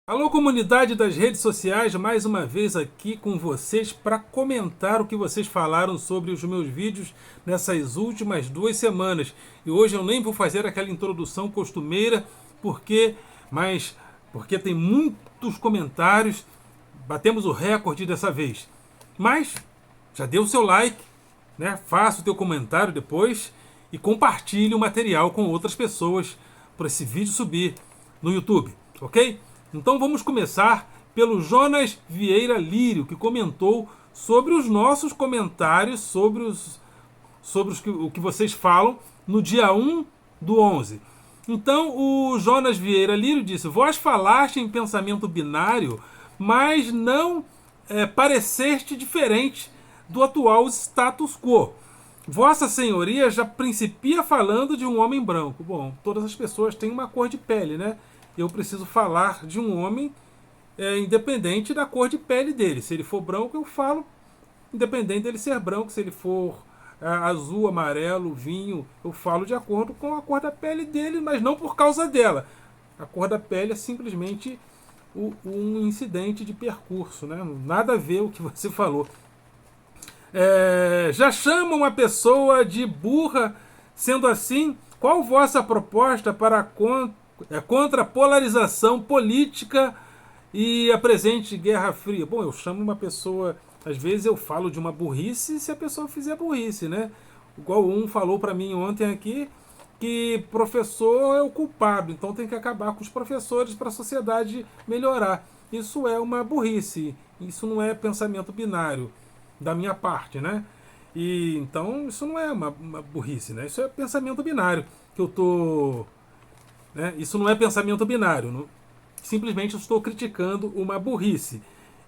Alô, comunidade das redes sociais, mais uma vez aqui com vocês para comentar o que vocês falaram sobre os meus vídeos nessas últimas 2 semanas. E hoje eu nem vou fazer aquela introdução costumeira, porque, porque tem muitos comentários, batemos o recorde dessa vez. Mas já dê o seu like, né? Faça o teu comentário depois e compartilhe o material com outras pessoas para esse vídeo subir no YouTube, ok? Então vamos começar pelo Jonas Vieira Lírio, que comentou sobre os nossos comentários sobre o que vocês falam no dia 1/11. Então o Jonas Vieira Lírio disse: vós falaste em pensamento binário, mas não pareceste diferente do atual status quo. Vossa Senhoria já principia falando de um homem branco. Bom, todas as pessoas têm uma cor de pele, né? Eu preciso falar de um homem independente da cor de pele dele. Se ele for branco, eu falo independente dele ser branco. Se ele for azul, amarelo, vinho, eu falo de acordo com a cor da pele dele, mas não por causa dela. A cor da pele é simplesmente um incidente de percurso, né? Nada a ver o que você falou. Já chamam a pessoa de burra. Sendo assim, qual vossa proposta para contra a polarização política e a presente Guerra Fria? Bom, eu chamo uma pessoa, às vezes eu falo de uma burrice se a pessoa fizer burrice, né? Igual um falou para mim ontem aqui que professor é o culpado, então tem que acabar com os professores para a sociedade melhorar. Isso é uma burrice, isso não é pensamento binário da minha parte, né? E então isso não é uma burrice, né? Isso é pensamento binário que eu tô, né? Isso não é pensamento binário. Não, simplesmente eu estou criticando uma burrice.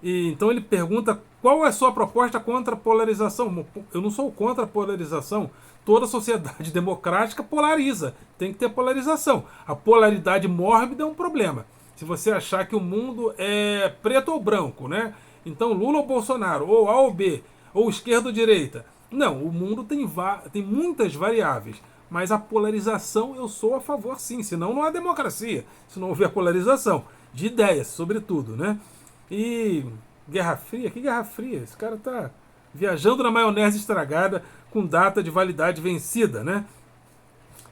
E então ele pergunta qual é a sua proposta contra a polarização. Eu não sou contra a polarização. Toda sociedade democrática polariza. Tem que ter polarização. A polaridade mórbida é um problema. Se você achar que o mundo é preto ou branco, né? Então Lula ou Bolsonaro, ou A ou B, ou esquerda ou direita. Não, o mundo tem muitas variáveis. Mas a polarização eu sou a favor sim, senão não há democracia, se não houver polarização, de ideias, sobretudo, né? E Guerra Fria? Que Guerra Fria? Esse cara tá viajando na maionese estragada com data de validade vencida, né?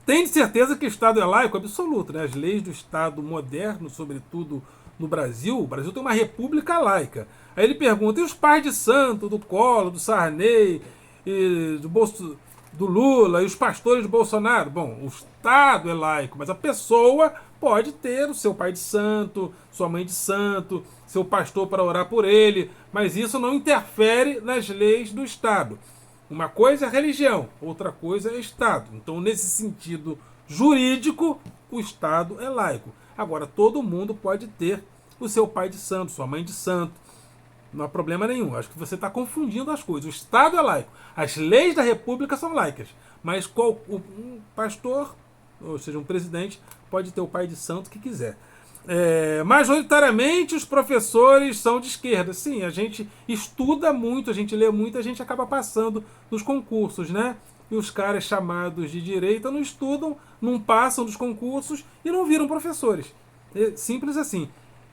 Tem de certeza que o Estado é laico? Absoluto, né? As leis do Estado moderno, sobretudo no Brasil, o Brasil tem uma república laica. Aí ele pergunta, e os pais de santo, do Collor, do Sarney, e do Lula e os pastores de Bolsonaro? Bom, o Estado é laico, mas a pessoa pode ter o seu pai de santo, sua mãe de santo, seu pastor para orar por ele, mas isso não interfere nas leis do Estado. Uma coisa é religião, outra coisa é Estado. Então, nesse sentido jurídico, o Estado é laico. Agora, todo mundo pode ter o seu pai de santo, sua mãe de santo. Não há problema nenhum. Acho que você está confundindo as coisas. O Estado é laico. As leis da República são laicas. Mas um pastor, ou seja, um presidente, pode ter o pai de santo que quiser. Majoritariamente os professores são de esquerda. Sim, a gente estuda muito, a gente lê muito, a gente acaba passando nos concursos, né? E os caras chamados de direita não estudam, não passam dos concursos e não viram professores. Simples assim.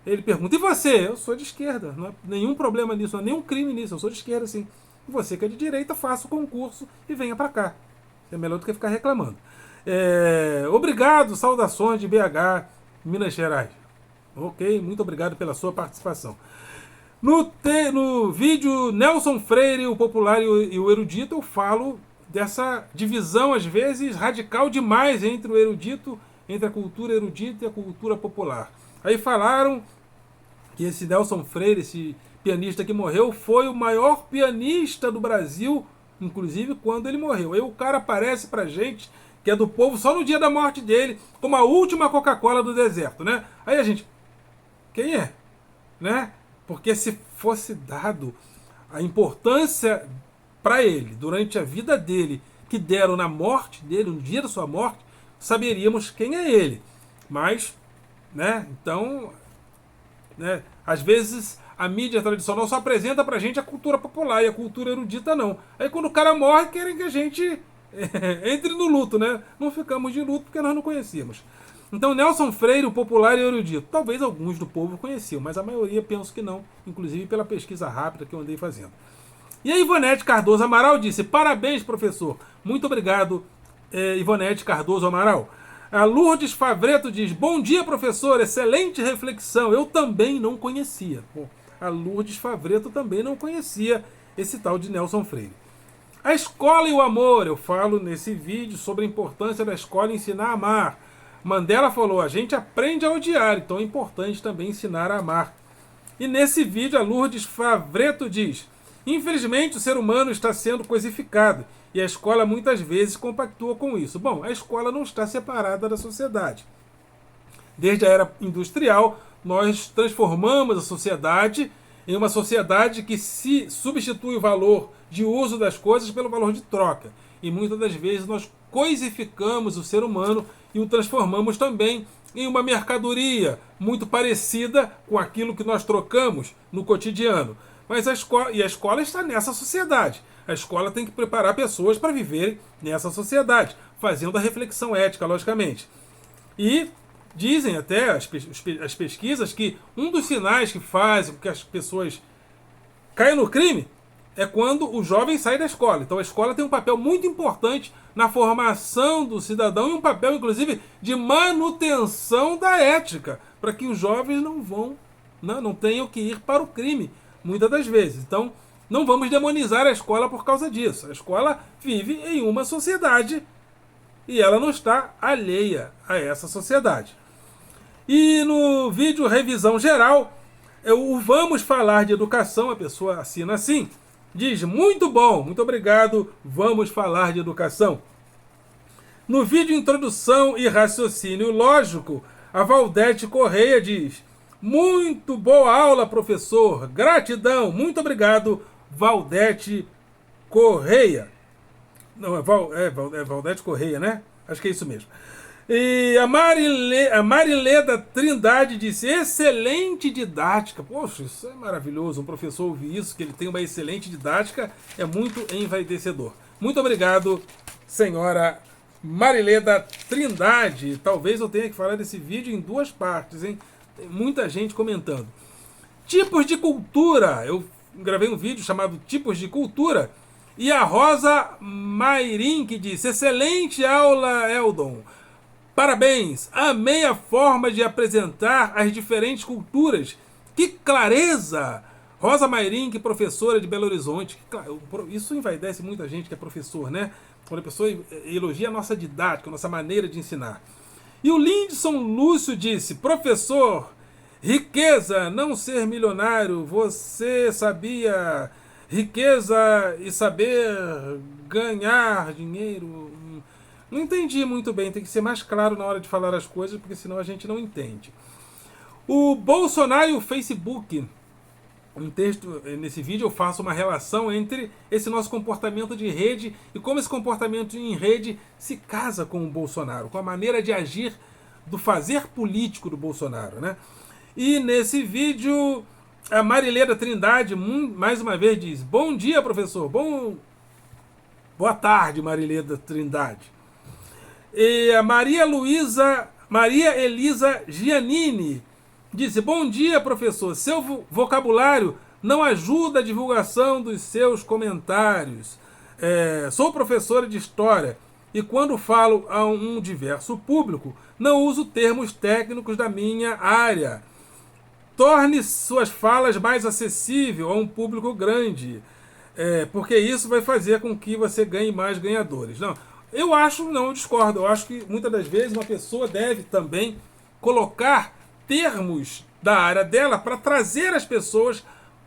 Ele pergunta, e você? Eu sou de esquerda, não há nenhum problema nisso, não há nenhum crime nisso, eu sou de esquerda sim. E você que é de direita, faça o concurso e venha para cá. É melhor do que ficar reclamando. Obrigado, saudações de BH, Minas Gerais. Ok, muito obrigado pela sua participação. No vídeo Nelson Freire, o popular e o erudito, eu falo dessa divisão, às vezes, radical demais entre o erudito, entre a cultura erudita e a cultura popular. Aí falaram que esse Nelson Freire, esse pianista que morreu, foi o maior pianista do Brasil, inclusive quando ele morreu. Aí o cara aparece pra gente, que é do povo, só no dia da morte dele, como a última Coca-Cola do deserto, né? Aí a gente, quem é? Né? Porque se fosse dado a importância para ele, durante a vida dele, que deram na morte dele, no dia da sua morte, saberíamos quem é ele. Mas, né? Então, né? Às vezes a mídia tradicional só apresenta pra gente a cultura popular e a cultura erudita não. Aí quando o cara morre, querem que a gente entre no luto, né? Não ficamos de luto porque nós não conhecíamos. Então, Nelson Freire, o popular e erudito. Talvez alguns do povo conheciam, mas a maioria penso que não, inclusive pela pesquisa rápida que eu andei fazendo. E a Ivonete Cardoso Amaral disse: parabéns, professor. Muito obrigado, Ivonete Cardoso Amaral. A Lourdes Favreto diz: bom dia, professor. Excelente reflexão. Eu também não conhecia. Bom, a Lourdes Favreto também não conhecia esse tal de Nelson Freire. A escola e o amor. Eu falo nesse vídeo sobre a importância da escola ensinar a amar. Mandela falou: a gente aprende a odiar, então é importante também ensinar a amar. E nesse vídeo a Lourdes Favreto diz: infelizmente o ser humano está sendo coisificado e a escola muitas vezes compactua com isso. Bom, a escola não está separada da sociedade. Desde a era industrial, nós transformamos a sociedade em uma sociedade que se substitui o valor de uso das coisas pelo valor de troca. E muitas das vezes nós coisificamos o ser humano e o transformamos também em uma mercadoria muito parecida com aquilo que nós trocamos no cotidiano. Mas a escola está nessa sociedade. A escola tem que preparar pessoas para viverem nessa sociedade, fazendo a reflexão ética, logicamente. E dizem até as pesquisas que um dos sinais que fazem com que as pessoas caiam no crime é quando o jovem sai da escola. Então a escola tem um papel muito importante na formação do cidadão e um papel, inclusive, de manutenção da ética, para que os jovens não tenham que ir para o crime, muitas das vezes. Então, não vamos demonizar a escola por causa disso. A escola vive em uma sociedade e ela não está alheia a essa sociedade. E no vídeo Revisão Geral, vamos falar de educação, a pessoa assina assim, diz: muito bom, muito obrigado, vamos falar de educação. No vídeo Introdução e Raciocínio Lógico, a Valdete Correia diz: muito boa aula, professor, gratidão, muito obrigado, Valdete Correia. Não, é Valdete Correia, né? Acho que é isso mesmo. E a Marileda Trindade disse: excelente didática. Poxa, isso é maravilhoso. Um professor ouvir isso, que ele tem uma excelente didática, é muito envaidecedor. Muito obrigado, senhora Marileda Trindade. Talvez eu tenha que falar desse vídeo em duas partes, hein? Tem muita gente comentando. Tipos de cultura. Eu gravei um vídeo chamado Tipos de Cultura. E a Rosa Mairim que disse: excelente aula, Eldon. Parabéns, amei a forma de apresentar as diferentes culturas. Que clareza! Rosa Mairim, que professora de Belo Horizonte. Isso envaidece muita gente que é professor, né? Quando a pessoa elogia a nossa didática, a nossa maneira de ensinar. E o Lindson Lúcio disse: professor, riqueza, não ser milionário. Você sabia riqueza e saber ganhar dinheiro? Não entendi muito bem, tem que ser mais claro na hora de falar as coisas, porque senão a gente não entende. O Bolsonaro e o Facebook. Um texto, nesse vídeo eu faço uma relação entre esse nosso comportamento de rede e como esse comportamento em rede se casa com o Bolsonaro, com a maneira de agir do fazer político do Bolsonaro, né? E nesse vídeo a Marileda Trindade mais uma vez diz: bom dia, professor. Boa tarde, Marileda Trindade. E a Maria Elisa Giannini disse: bom dia, professor. Seu vocabulário não ajuda a divulgação dos seus comentários. Sou professora de História e quando falo a um diverso público, não uso termos técnicos da minha área. Torne suas falas mais acessíveis a um público grande, porque isso vai fazer com que você ganhe mais ganhadores. Eu discordo. Eu acho que muitas das vezes uma pessoa deve também colocar termos da área dela para trazer as pessoas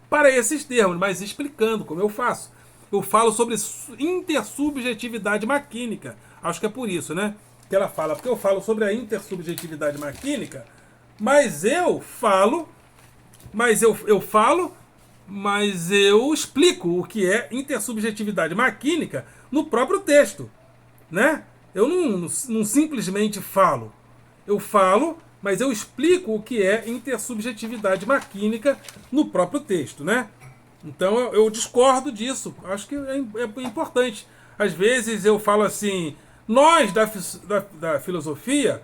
para esses termos, mas explicando como eu faço. Eu falo sobre intersubjetividade maquínica. Acho que é por isso, né? Que ela fala, porque eu falo sobre a intersubjetividade maquínica, mas eu explico o que é intersubjetividade maquínica no próprio texto, né? Eu não simplesmente falo. Eu falo, mas eu explico o que é intersubjetividade maquínica no próprio texto, né? Então eu discordo disso. Acho que é importante. Às vezes eu falo assim: nós da filosofia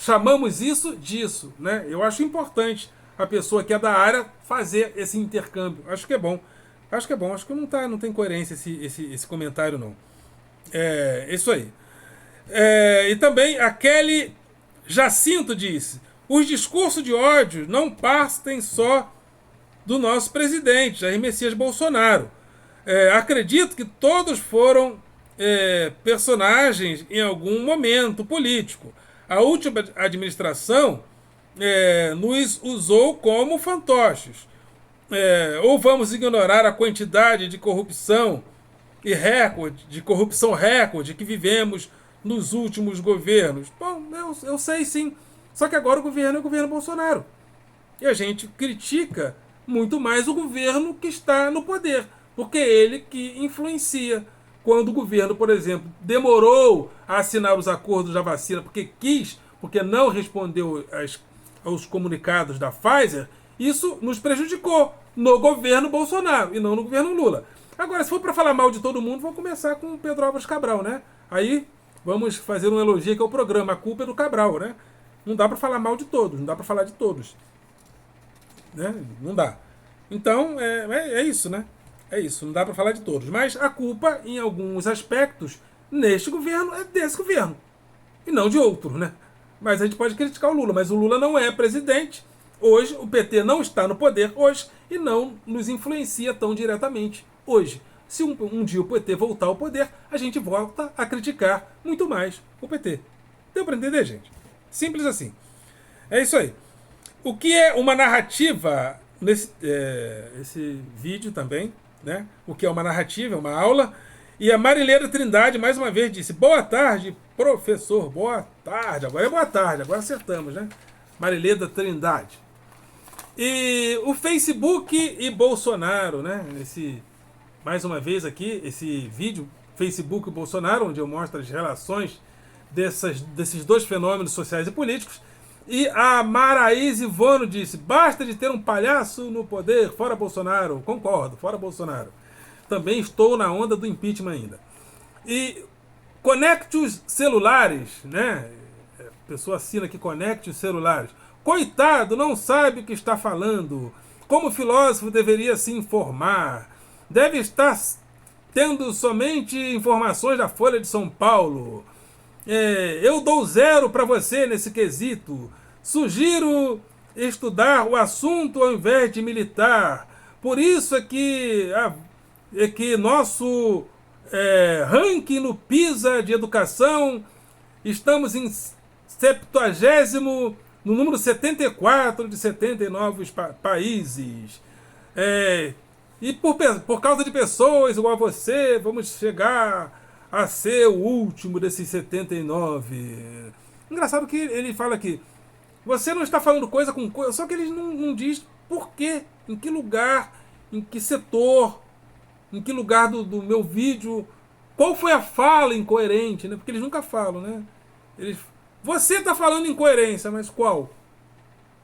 chamamos isso disso, né? Eu acho importante a pessoa que é da área fazer esse intercâmbio. Acho que é bom. Acho que é bom. Acho que não tem coerência esse comentário, não. É isso aí. E também a Kelly Jacinto disse: os discursos de ódio não partem só do nosso presidente, Jair Messias Bolsonaro. Acredito que todos foram personagens em algum momento político. A última administração nos usou como fantoches. Ou vamos ignorar a quantidade de corrupção e corrupção recorde que vivemos nos últimos governos? Bom, eu sei sim. Só que agora o governo é o governo Bolsonaro. E a gente critica muito mais o governo que está no poder, porque é ele que influencia. Quando o governo, por exemplo, demorou a assinar os acordos da vacina porque não respondeu aos comunicados da Pfizer, isso nos prejudicou no governo Bolsonaro e não no governo Lula. Agora, se for para falar mal de todo mundo, vou começar com o Pedro Álvares Cabral, né? Aí vamos fazer um elogio que é o programa. A culpa é do Cabral, né? Não dá para falar mal de todos, não dá para falar de todos. Né? Não dá. Então, é isso, né? É isso, não dá para falar de todos. Mas a culpa, em alguns aspectos, neste governo, é desse governo. E não de outro, né? Mas a gente pode criticar o Lula, mas o Lula não é presidente. Hoje, o PT não está no poder hoje e não nos influencia tão diretamente hoje. Se um dia o PT voltar ao poder, a gente volta a criticar muito mais o PT. Deu para entender, gente? Simples assim. É isso aí. O que é uma narrativa esse vídeo também, né? O que é uma narrativa, é uma aula. E a Marileira Trindade, mais uma vez, disse: boa tarde, professor. Boa tarde. Agora é boa tarde, agora acertamos, né? Marileira Trindade. E o Facebook e Bolsonaro, né? Mais uma vez aqui, esse vídeo, Facebook e Bolsonaro, onde eu mostro as relações desses dois fenômenos sociais e políticos. E a Maraíse Vono disse: basta de ter um palhaço no poder, fora Bolsonaro. Concordo, fora Bolsonaro. Também estou na onda do impeachment ainda. E conecte os celulares, né? A pessoa assina aqui: conecte os celulares. Coitado, não sabe o que está falando. Como filósofo deveria se informar. Deve estar tendo somente informações da Folha de São Paulo. Eu dou 0 para você nesse quesito. Sugiro estudar o assunto ao invés de militar. Por isso é que nosso ranking no PISA de educação, estamos em 70º, no número 74 de 79 países. E por causa de pessoas igual a você, vamos chegar a ser o último desses 79. Engraçado que ele fala aqui: você não está falando coisa com coisa, só que ele não diz por quê, em que lugar, em que setor, em que lugar do meu vídeo, qual foi a fala incoerente, né? Porque eles nunca falam, né? Você está falando incoerência, mas qual?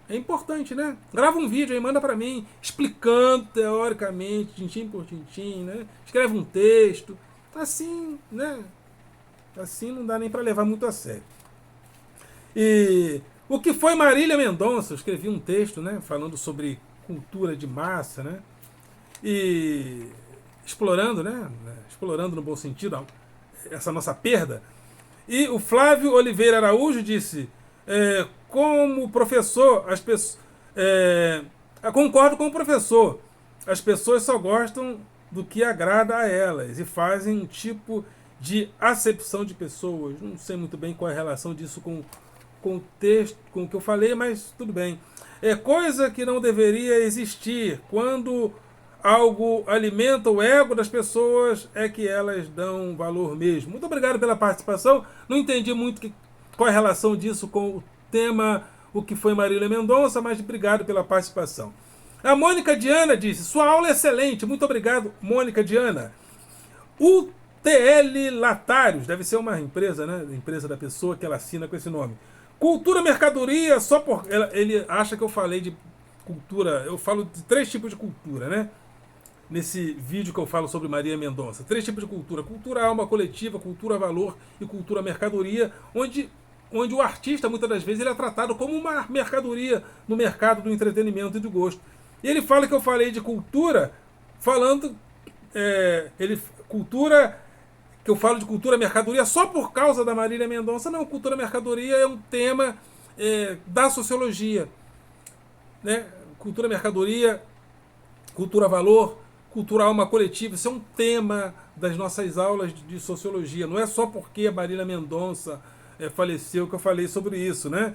É importante, né? Grava um vídeo aí, manda para mim, explicando teoricamente, tintim por tintim, né? Escreve um texto. Assim, né? Assim não dá nem para levar muito a sério. E o que foi Marília Mendonça? Eu escrevi um texto, né? Falando sobre cultura de massa, né? E explorando, né? Explorando no bom sentido essa nossa perda. E o Flávio Oliveira Araújo disse: como professor, as pessoas. Concordo com o professor. As pessoas só gostam do que agrada a elas e fazem um tipo de acepção de pessoas. Não sei muito bem qual é a relação disso com o texto, com o que eu falei, mas tudo bem. É coisa que não deveria existir. Quando algo alimenta o ego das pessoas, é que elas dão valor mesmo. Muito obrigado pela participação. Não entendi muito qual é a relação disso com o tema O que foi Marília Mendonça, mas obrigado pela participação. A Mônica Diana disse: sua aula é excelente. Muito obrigado, Mônica Diana. UTL Latários, deve ser uma empresa, né? Empresa da pessoa que ela assina com esse nome. Cultura, mercadoria, só por... Ele acha que eu falei de cultura. Eu falo de 3 tipos de cultura, né? Nesse vídeo que eu falo sobre Marília Mendonça. 3 tipos de cultura: cultura alma coletiva, cultura valor e cultura mercadoria, onde onde o artista, muitas das vezes, ele é tratado como uma mercadoria no mercado do entretenimento e do gosto. E ele fala que eu falei de cultura, falando... cultura... que eu falo de cultura mercadoria só por causa da Marília Mendonça. Não, cultura mercadoria é um tema da sociologia. Né? Cultura mercadoria, cultura valor, cultura alma coletiva, isso é um tema das nossas aulas de sociologia. Não é só porque a Marília Mendonça faleceu que eu falei sobre isso. Né?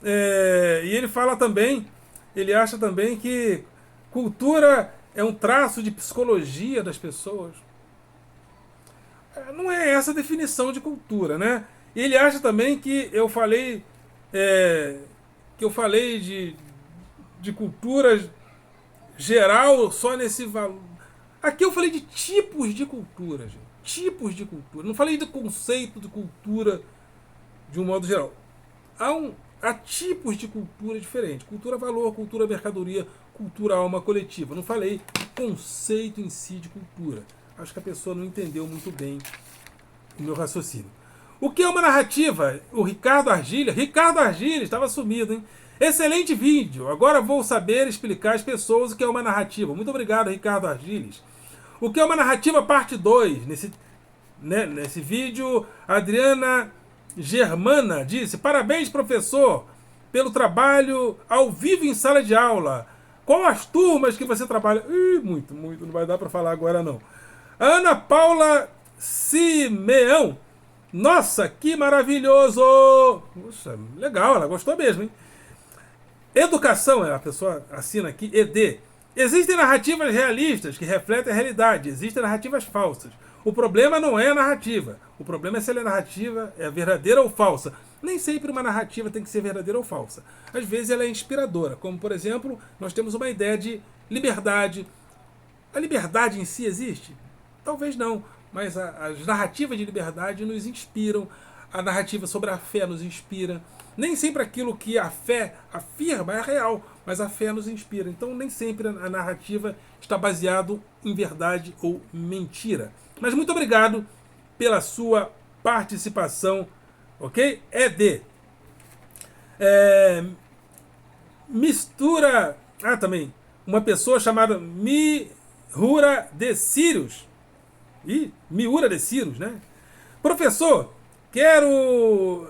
E ele fala também, ele acha também que cultura é um traço de psicologia das pessoas. Não é essa a definição de cultura, né? Ele acha também que eu falei de cultura geral só nesse valor. Aqui eu falei de tipos de cultura, gente. Tipos de cultura. Não falei do conceito de cultura de um modo geral. Há tipos de cultura diferentes. Cultura valor, cultura mercadoria, cultura alma coletiva. Não falei conceito em si de cultura. Acho que a pessoa não entendeu muito bem o meu raciocínio. O que é uma narrativa? O Ricardo Argília estava sumido, hein? Excelente vídeo. Agora vou saber explicar às pessoas o que é uma narrativa. Muito obrigado, Ricardo Argiles. O que é uma narrativa, parte 2. Nesse vídeo, a Adriana Germana disse: parabéns, professor, pelo trabalho ao vivo em sala de aula. Qual as turmas que você trabalha? Muito, não vai dar para falar agora não. Ana Paula Simeão. Nossa, que maravilhoso! Poxa, legal, ela gostou mesmo, hein? Educação, a pessoa assina aqui, ED. Existem narrativas realistas que refletem a realidade. Existem narrativas falsas. O problema não é a narrativa. O problema é se a narrativa é verdadeira ou falsa. Nem sempre uma narrativa tem que ser verdadeira ou falsa. Às vezes ela é inspiradora. Como, por exemplo, nós temos uma ideia de liberdade. A liberdade em si existe? Talvez não. Mas as narrativas de liberdade nos inspiram. A narrativa sobre a fé nos inspira. Nem sempre aquilo que a fé afirma é real, mas a fé nos inspira. Então nem sempre a narrativa está baseada em verdade ou mentira. Mas muito obrigado pela sua participação, ok? ED. Mistura... também. Uma pessoa chamada Miura de Sirius. Miura de Sirius, né? Professor, quero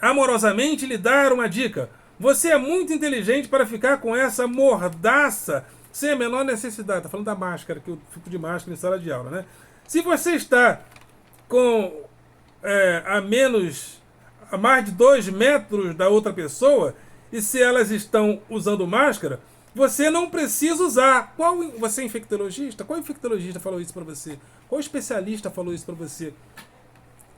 amorosamente lhe dar uma dica. Você é muito inteligente para ficar com essa mordaça sem a menor necessidade. Está falando da máscara, que eu fico de máscara em sala de aula, né? Se você está com a mais de 2 metros da outra pessoa, e se elas estão usando máscara, você não precisa usar. Você é infectologista? Qual infectologista falou isso para você? Qual especialista falou isso para você?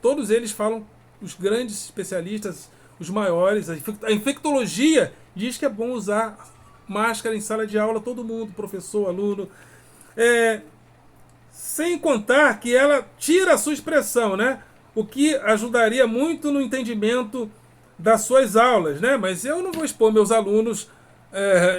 Todos eles falam, os grandes especialistas, os maiores. A infectologia diz que é bom usar máscara em sala de aula, todo mundo, professor, aluno. Sem contar que ela tira a sua expressão, né? O que ajudaria muito no entendimento das suas aulas, né? Mas eu não vou expor meus alunos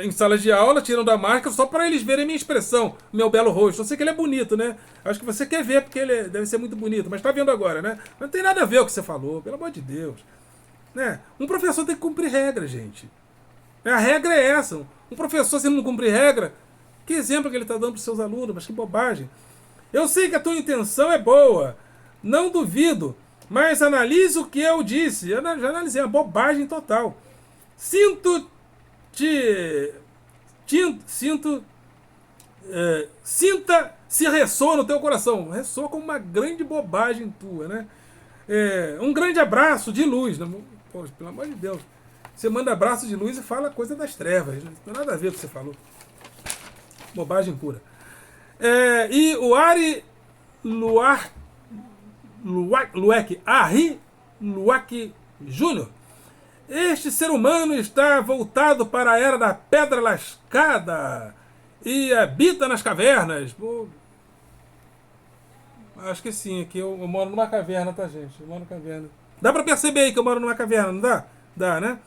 em sala de aula tirando a máscara só para eles verem minha expressão, meu belo rosto. Eu sei que ele é bonito, né? Acho que você quer ver porque ele deve ser muito bonito, mas está vendo agora, né? Mas não tem nada a ver com o que você falou, pelo amor de Deus. Né? Um professor tem que cumprir regra, gente. A regra é essa. Um professor, se não cumprir regra, que exemplo que ele está dando para os seus alunos? Mas que bobagem. Eu sei que a tua intenção é boa, não duvido, mas analise o que eu disse. Eu já analisei, é uma bobagem total. Sinta se ressoa no teu coração. Ressoa como uma grande bobagem tua, né? Um grande abraço de luz. Né? Poxa, pelo amor de Deus. Você manda abraço de luz e fala coisa das trevas. Não tem nada a ver com o que você falou. Bobagem pura. E o Ari Luak Júnior. Este ser humano está voltado para a era da pedra lascada e habita nas cavernas. Pô, acho que sim, aqui eu moro numa caverna, tá, gente? Eu moro numa caverna. Dá pra perceber aí que eu moro numa caverna, não dá? Dá, né?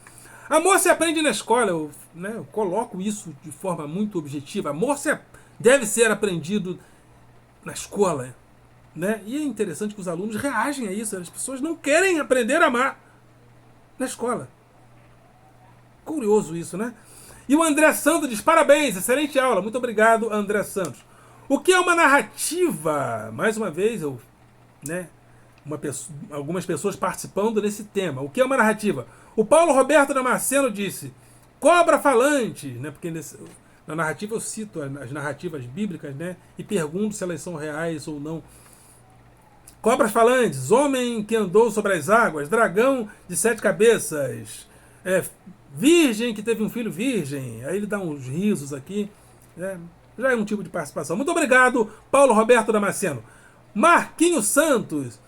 Amor se aprende na escola, eu coloco isso de forma muito objetiva. Amor deve ser aprendido na escola, né? E é interessante que os alunos reagem a isso. As pessoas não querem aprender a amar na escola. Curioso isso, né? E o André Santos diz, parabéns, excelente aula. Muito obrigado, André Santos. O que é uma narrativa? Mais uma vez, né, algumas pessoas participando desse tema. O que é uma narrativa? O Paulo Roberto Damasceno disse, cobra falante, né, porque na narrativa eu cito as narrativas bíblicas, né, e pergunto se elas são reais ou não. Cobras falantes, homem que andou sobre as águas, dragão de 7 cabeças, virgem que teve um filho virgem. Aí ele dá uns risos aqui, né? Já é um tipo de participação. Muito obrigado, Paulo Roberto Damasceno. Marquinhos Santos,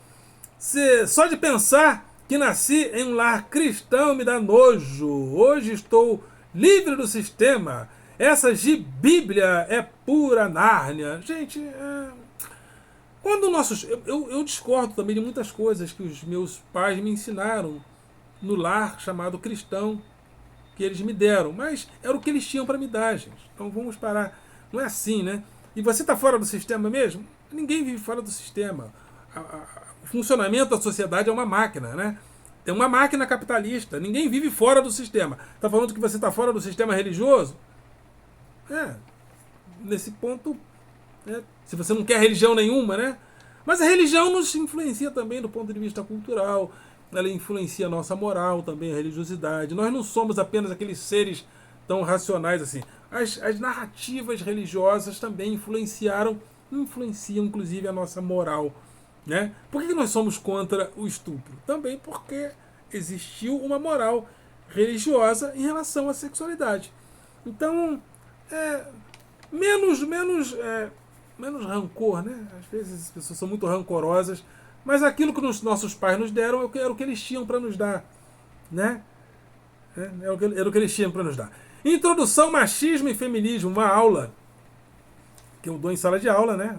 só de pensar que nasci em um lar cristão me dá nojo. Hoje estou livre do sistema. Essa Bíblia é pura Nárnia. Gente, quando nossos. Eu discordo também de muitas coisas que os meus pais me ensinaram no lar chamado cristão que eles me deram, mas era o que eles tinham para me dar, gente. Então vamos parar. Não é assim, né? E você está fora do sistema mesmo? Ninguém vive fora do sistema. O funcionamento da sociedade é uma máquina, né? É uma máquina capitalista. Ninguém vive fora do sistema. Está falando que você está fora do sistema religioso? Nesse ponto, se você não quer religião nenhuma, né? Mas a religião nos influencia também do ponto de vista cultural. Ela influencia a nossa moral também, a religiosidade. Nós não somos apenas aqueles seres tão racionais assim. As narrativas religiosas também influenciam inclusive a nossa moral, né? Por que nós somos contra o estupro? Também porque existiu uma moral religiosa em relação à sexualidade. Então, menos rancor, né? Às vezes as pessoas são muito rancorosas, mas aquilo que os nossos pais nos deram era o que eles tinham para nos dar, né? Era o que eles tinham para nos dar. Introdução, machismo e feminismo, uma aula que eu dou em sala de aula, né?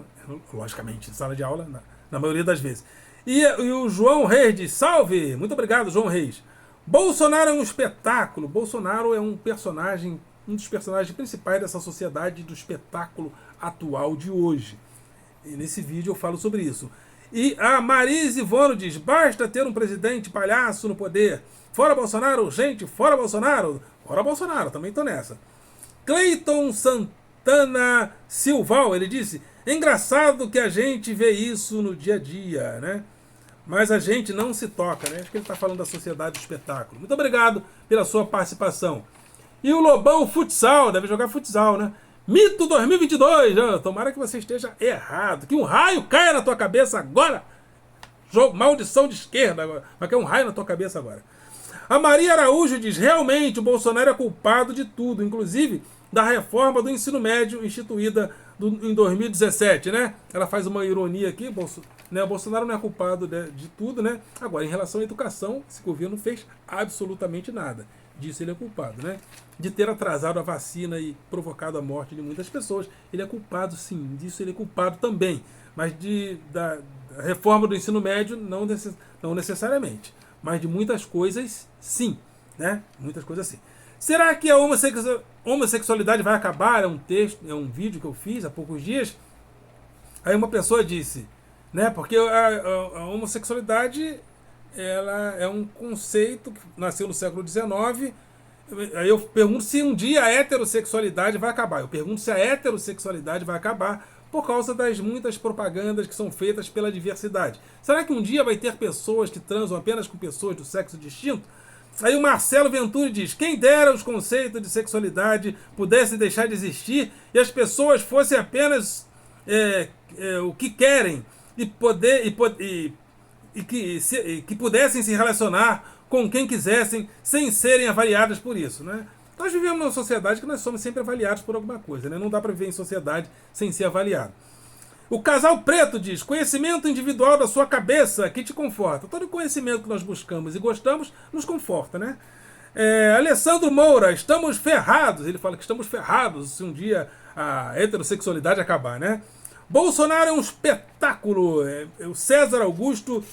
Logicamente, em sala de aula, na maioria das vezes. E o João Reis diz, salve! Muito obrigado, João Reis. Bolsonaro é um espetáculo. Bolsonaro é um dos personagens principais dessa sociedade do espetáculo atual de hoje. E nesse vídeo eu falo sobre isso. E a Marise Vono diz, basta ter um presidente palhaço no poder. Fora Bolsonaro, gente, fora Bolsonaro. Fora Bolsonaro, também estou nessa. Cleiton Santana Silval, ele disse, é engraçado que a gente vê isso no dia a dia, né? Mas a gente não se toca, né? Acho que ele está falando da sociedade do espetáculo. Muito obrigado pela sua participação. E o Lobão Futsal, deve jogar futsal, né? Mito 2022, tomara que você esteja errado. Que um raio caia na tua cabeça agora. Maldição de esquerda agora. Vai cair um raio na tua cabeça agora. A Maria Araújo diz, realmente o Bolsonaro é culpado de tudo, inclusive da reforma do ensino médio instituída em 2017, né? Ela faz uma ironia aqui, o Bolsonaro não é culpado de tudo, né? Agora, em relação à educação, esse governo não fez absolutamente nada. Disso ele é culpado, né? De ter atrasado a vacina e provocado a morte de muitas pessoas. Ele é culpado, sim. Disso ele é culpado também. Mas da reforma do ensino médio, não necessariamente. Mas de muitas coisas, sim. Né? Muitas coisas, sim. Será que a homossexualidade vai acabar? É um vídeo que eu fiz há poucos dias. Aí uma pessoa disse, né? Porque a homossexualidade ela é um conceito que nasceu no século XIX. Aí eu pergunto se um dia a heterossexualidade vai acabar. Eu pergunto se a heterossexualidade vai acabar por causa das muitas propagandas que são feitas pela diversidade. Será que um dia vai ter pessoas que transam apenas com pessoas do sexo distinto? Aí o Marcelo Venturi diz, quem dera os conceitos de sexualidade pudessem deixar de existir e as pessoas fossem apenas o que querem e que pudessem se relacionar com quem quisessem sem serem avaliadas por isso, né? Nós vivemos numa sociedade que nós somos sempre avaliados por alguma coisa, né? Não dá para viver em sociedade sem ser avaliado. O Casal Preto diz, conhecimento individual da sua cabeça que te conforta. Todo conhecimento que nós buscamos e gostamos nos conforta, né? Alessandro Moura, estamos ferrados. Ele fala que estamos ferrados se um dia a heterossexualidade acabar, né? Bolsonaro é um espetáculo. O César Augusto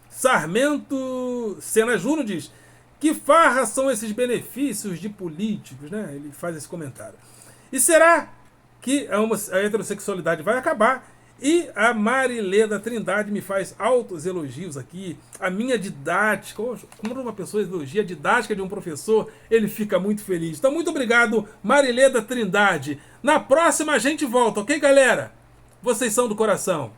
Sarmento Sena Júnior diz, que farra são esses benefícios de políticos, né? Ele faz esse comentário. E será que a heterossexualidade vai acabar? E a Marileda Trindade me faz altos elogios aqui. A minha didática, quando uma pessoa elogia a didática de um professor, ele fica muito feliz. Então, muito obrigado, Marileda Trindade. Na próxima a gente volta, ok, galera? Vocês são do coração.